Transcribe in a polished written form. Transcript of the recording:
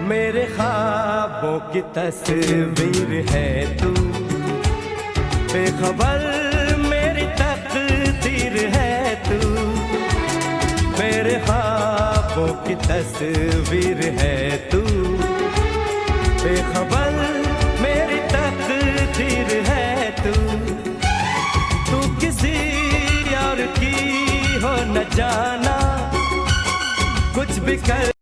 मेरे ख्वाबों की तस्वीर है तू, बेखबर मेरी तकदीर है तू। मेरे ख्वाबों की तस्वीर है तू, बेखबर मेरी तकदीर है तू। तू किसी और की हो न जाना, कुछ भी कर